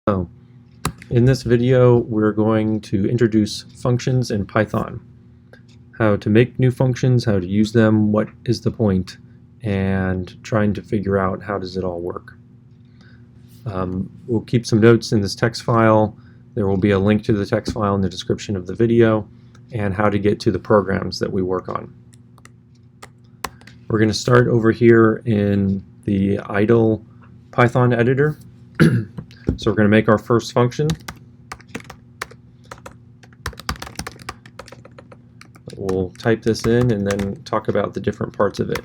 So, in this video, we're going to introduce functions in Python. How to make new functions, how to use them, what is the point, and trying to figure out how does it all work. We'll keep some notes in this text file. There will be a link to the text file in the description of the video and how to get to the programs that we work on. We're going to start over here in the idle Python editor. So we're going to make our first function. We'll type this in and then talk about the different parts of it.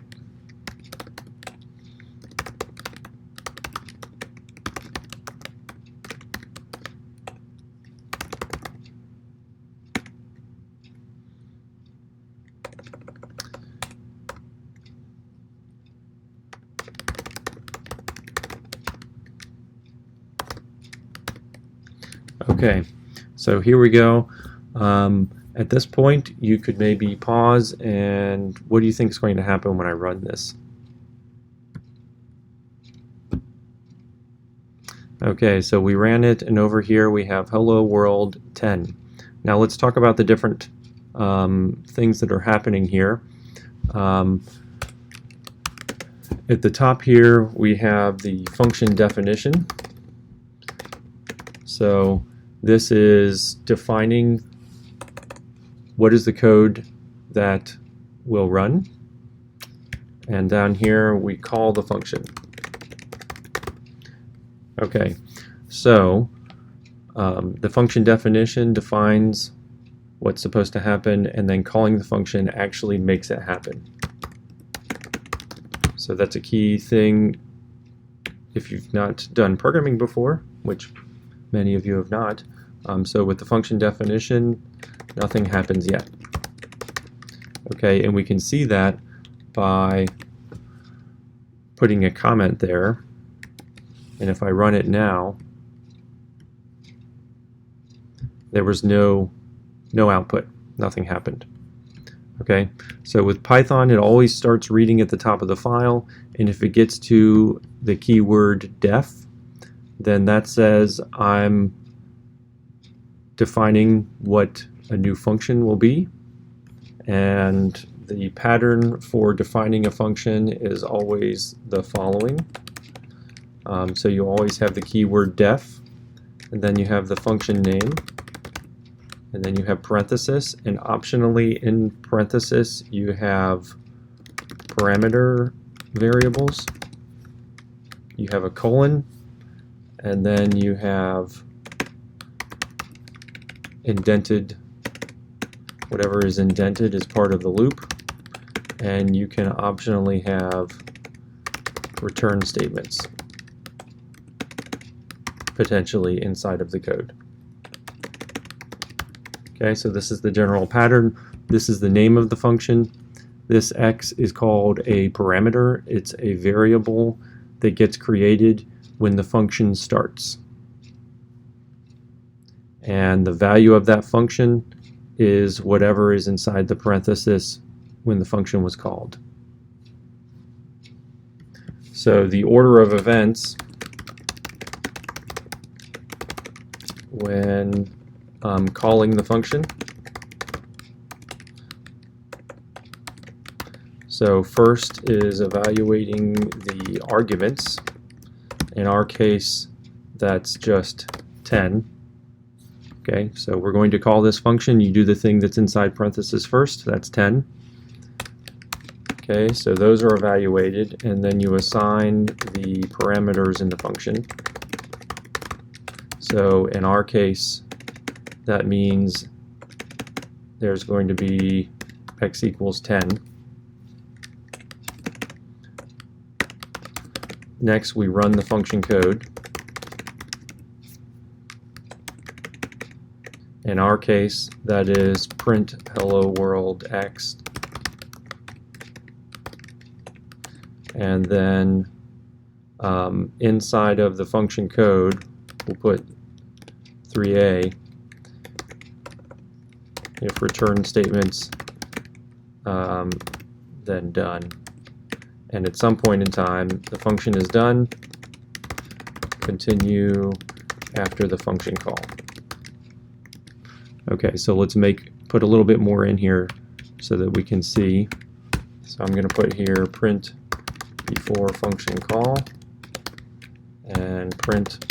Okay, so here we go. At this point, you could maybe pause and what do you think is going to happen when I run this? Okay, so we ran it, and over here we have hello world 10. Now let's talk about the different things that are happening here. At the top here we have the function definition. So this is defining what is the code that will run, and down here we call the function. Okay, so the function definition defines what's supposed to happen, and then calling the function actually makes it happen. So that's a key thing if you've not done programming before, which many of you have not. So with the function definition, nothing happens yet. Okay, and we can see that by putting a comment there. And if I run it now, there was no output. Nothing happened. Okay, so with Python, it always starts reading at the top of the file, and if it gets to the keyword def, then that says I'm defining what a new function will be, and the pattern for defining a function is always the following. So you always have the keyword def, and then you have the function name, and then you have parenthesis, and optionally in parenthesis you have parameter variables. You have a colon, and then you have indented, whatever is indented is part of the loop, and you can optionally have return statements potentially inside of the code. Okay, so this is the general pattern. This is the name of the function. This x is called a parameter. It's a variable that gets created when the function starts. And the value of that function is whatever is inside the parenthesis when the function was called. So the order of events when calling the function. So first is evaluating the arguments. In our case, that's just 10. Okay, so we're going to call this function. You do the thing that's inside parentheses first. That's 10. Okay, so those are evaluated, and then you assign the parameters in the function. So in our case, that means there's going to be x equals 10. Next, we run the function code. In our case, that is print hello world x. And then inside of the function code, we'll put 3a if return statements, then done. And at some point in time, the function is done. Continue after the function call. Okay, so let's put a little bit more in here so that we can see. So I'm going to put here print before function call and print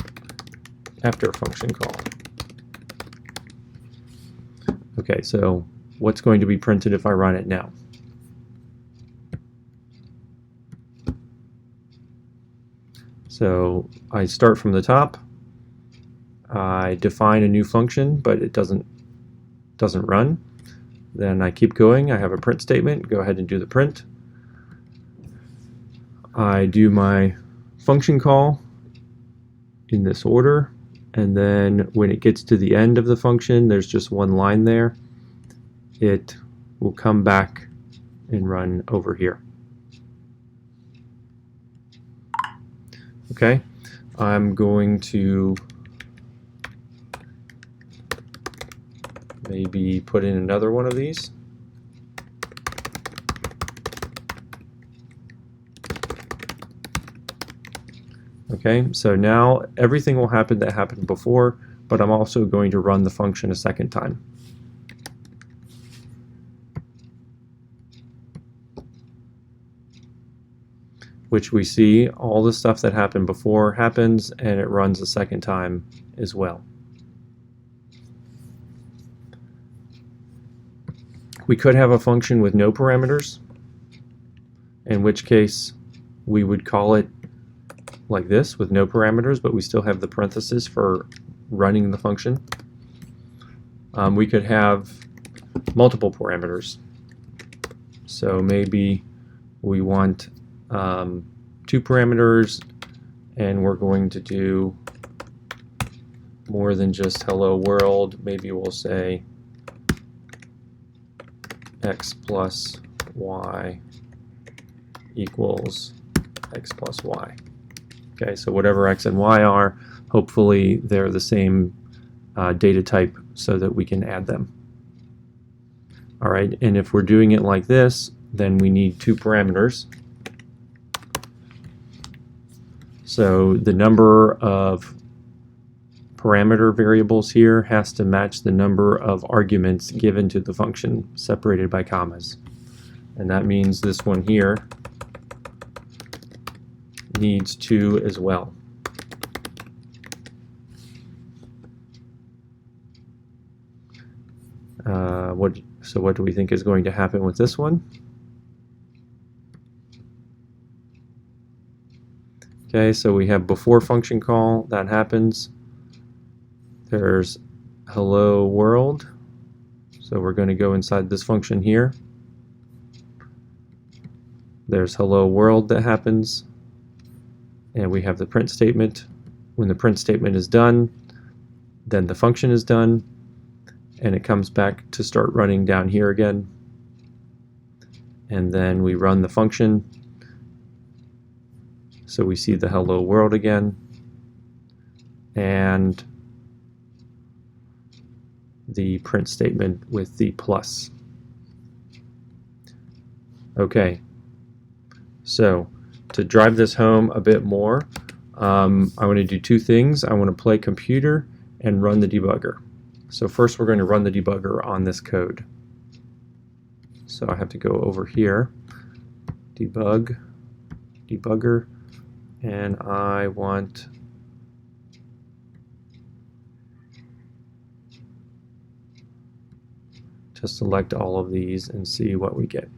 after function call. Okay, so what's going to be printed if I run it now? So I start from the top, I define a new function, but it doesn't run. Then I keep going, I have a print statement, go ahead and do the print. I do my function call in this order, and then when it gets to the end of the function, there's just one line there. It will come back and run over here. Okay, I'm going to maybe put in another one of these. Okay, so now everything will happen that happened before, but I'm also going to run the function a second time. Which we see all the stuff that happened before happens, and it runs a second time as well. We could have a function with no parameters, in which case we would call it like this with no parameters, but we still have the parenthesis for running the function. We could have multiple parameters. So maybe we want 2 parameters, and we're going to do more than just hello world. Maybe we'll say x plus y equals x plus y. Okay, so whatever x and y are, hopefully they're the same data type so that we can add them. All right, and if we're doing it like this, then we need 2 parameters. So the number of parameter variables here has to match the number of arguments given to the function separated by commas. And that means this one here needs 2 as well. So what do we think is going to happen with this one? Okay, so we have before function call, that happens. There's hello world. So we're going to go inside this function here. There's hello world that happens. And we have the print statement. When the print statement is done, then the function is done, and it comes back to start running down here again. And then we run the function. So we see the hello world again, and the print statement with the plus. Okay, so to drive this home a bit more, I want to do 2 things. I want to play computer and run the debugger. So first we're going to run the debugger on this code. So I have to go over here, debugger, and I want to select all of these and see what we get.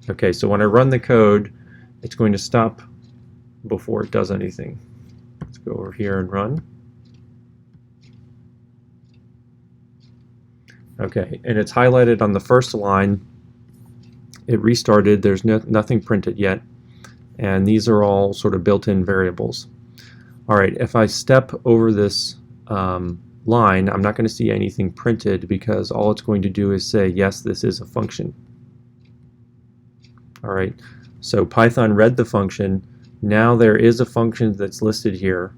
Okay, so when I run the code, it's going to stop before it does anything. Let's go over here and run. Okay, and it's highlighted on the first line. It restarted, there's nothing printed yet, and these are all sort of built-in variables. All right, if I step over this line, I'm not going to see anything printed because all it's going to do is say, yes, this is a function. All right, so Python read the function. Now there is a function that's listed here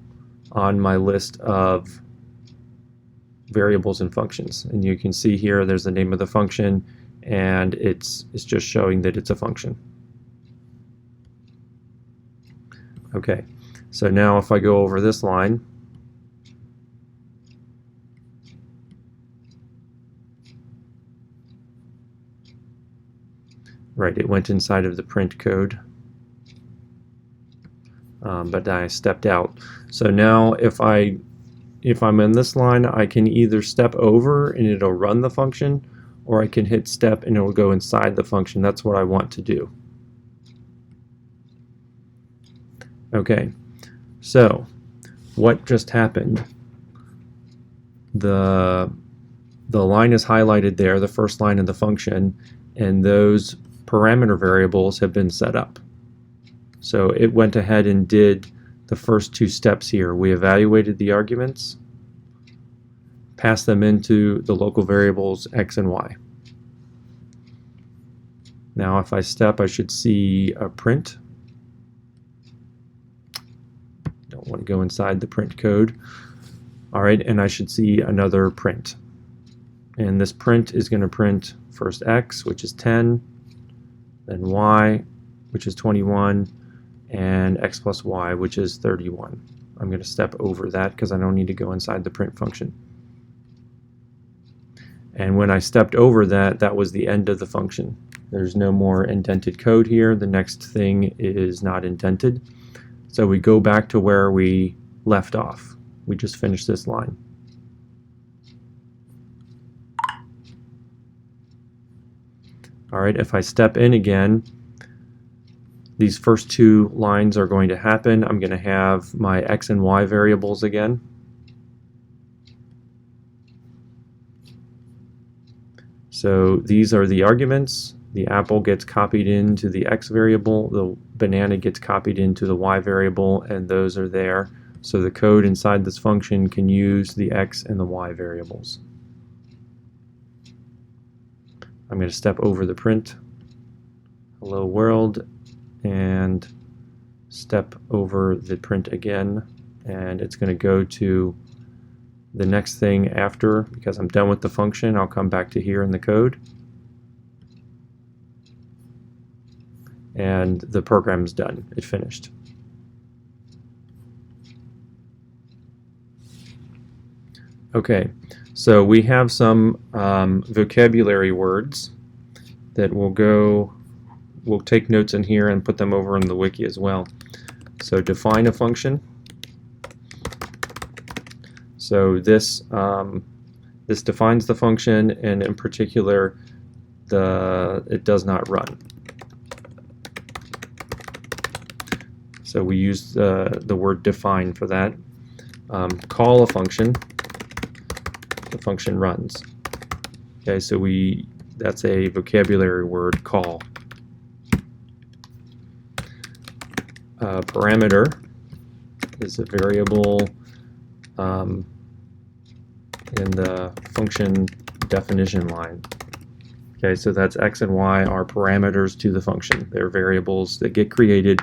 on my list of variables and functions, and you can see here there's the name of the function, and it's just showing that it's a function. Okay, so now if I go over this line, Right, it went inside of the print code. But I stepped out. So now if I'm in this line, I can either step over and it'll run the function, or I can hit step and it will go inside the function. That's what I want to do. Okay, so what just happened? The line is highlighted there, the first line of the function, and those parameter variables have been set up. So it went ahead and did the first two steps here. We evaluated the arguments, passed them into the local variables x and y. Now if I step, I should see a print. Don't want to go inside the print code. All right, and I should see another print. And this print is going to print first x, which is 10, then y, which is 21, and x plus y, which is 31. I'm going to step over that because I don't need to go inside the print function. And when I stepped over that, that was the end of the function. There's no more indented code here. The next thing is not indented. So we go back to where we left off. We just finished this line. All right, if I step in again, these first two lines are going to happen. I'm going to have my x and y variables again. So these are the arguments. The apple gets copied into the x variable, the banana gets copied into the y variable, and those are there. So the code inside this function can use the x and the y variables. I'm going to step over the print, hello world, and step over the print again, and it's going to go to the next thing after. Because I'm done with the function, I'll come back to here in the code, and the program's done. It finished. Okay, so we have some vocabulary words that we'll take notes in here and put them over in the wiki as well. So define a function. So this this defines the function, and in particular, it does not run. So we use the word define for that. Call a function. The function runs. Okay, so that's a vocabulary word, call. Parameter is a variable in the function definition line. Okay, so that's x and y are parameters to the function. They're variables that get created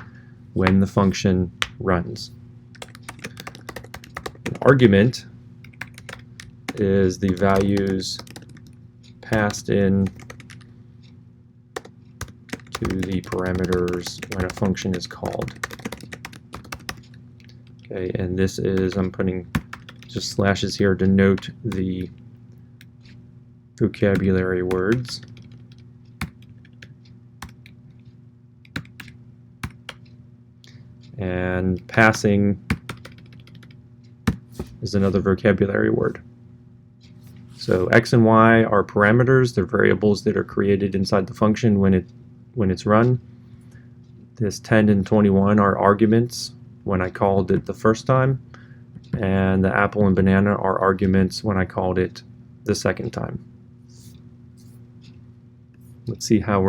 when the function runs. An argument is the values passed in to the parameters when a function is called. Okay, and this is, I'm putting just slashes here to note the vocabulary words. And passing is another vocabulary word. So x and y are parameters. They're variables that are created inside the function when it's run. This 10 and 21 are arguments when I called it the first time, and the apple and banana are arguments when I called it the second time. Let's see how we're